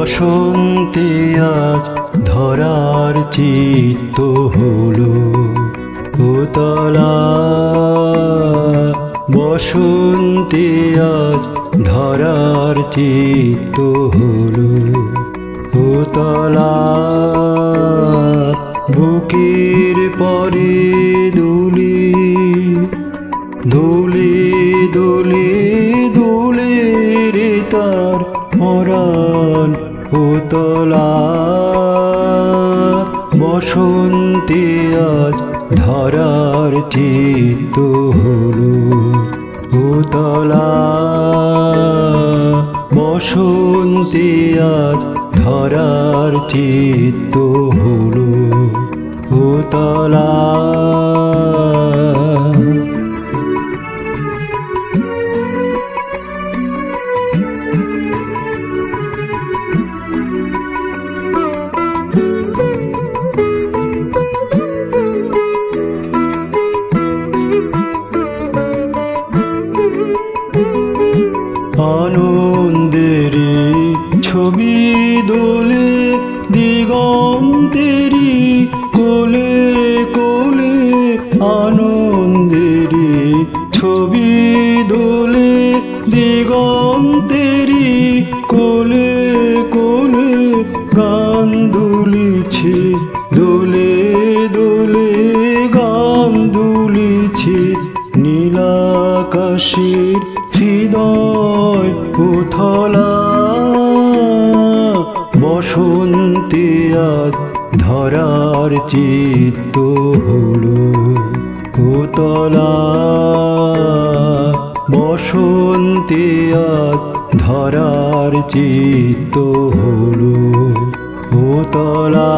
বসন্তে আজ ধরার চিত্ত হলো উতলা। বসন্তে আজ ধরার চিত্ত হলো উতলা। বুকের পরে দুলি দুলি দুলি দুলি রে তার পরাণ উতলা। বসন্তে আজ ধরার চিত্ত হলো উতলা। বসন্তে আজ ধরার চিত্ত হলো উতলা। আনন্দেরি ছবি দোলে দিগন্তেরি কোলে কোলে। আনন্দেরি ছবি দোলে দিগন্তেরি কোলে কোলে। গান দুলিছে দোলে দোলে গান দুলিছে নীলাকাশের হৃদয় উথলা। বসন্তে আজ ধরার চিত্ত হলো উতলা। বসন্তে আজ ধরার চিত্ত হলো উতলা।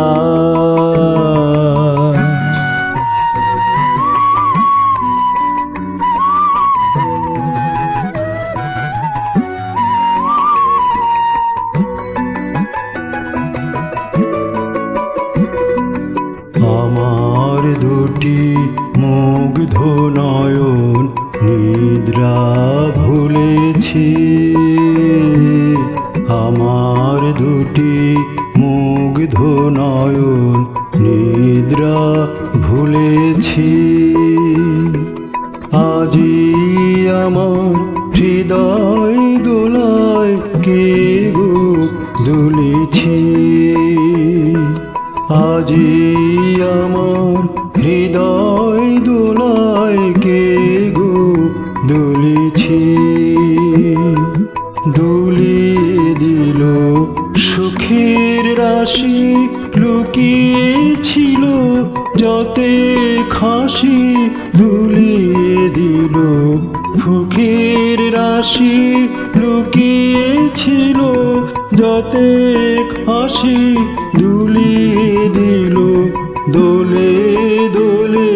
আমার দুটি মুগ্ধ নয়ন নিদ্রা ভুলেছি। আমার দুটি মুগ্ধ নয়ন নিদ্রা ভুলেছি। আজি আমার হৃদয় দোলায় কে গো দুলেছি। আজি আমার হৃদয় দোলায় কে গো দুলেছি। দুলিয়ে দিল সুখের রাশি লুকিয়েছিল যতে খাসি। দুলিয়ে দিল সুখের রাশি লুকিয়েছিল যতে খাসি। দুলিয়ে দিল দোলে দোলে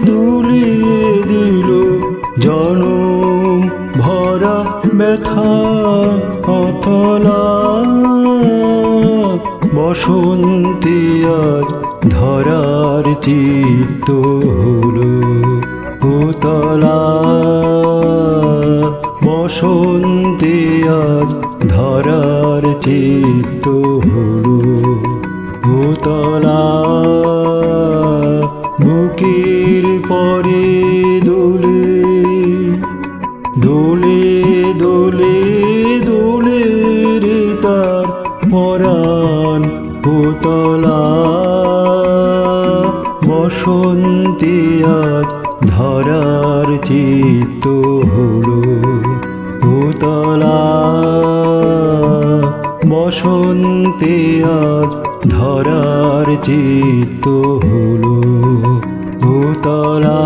দুলিয়ে দিল জনম ভরা ব্যথা অতলা। বসন্তে আজ ধরার চিত্ত হলো উতলা। বসন্তে আজ ধরার চিত্ত হলো উতলা। বুকের পরে দোলে দোলে দোলে দোলে রে তার পরাণ উতলা। বসন্তে আজ ধরার চিত্ত হলো উতলা। বসন্তে আজ ধরার চিত্ত হলো উতলা।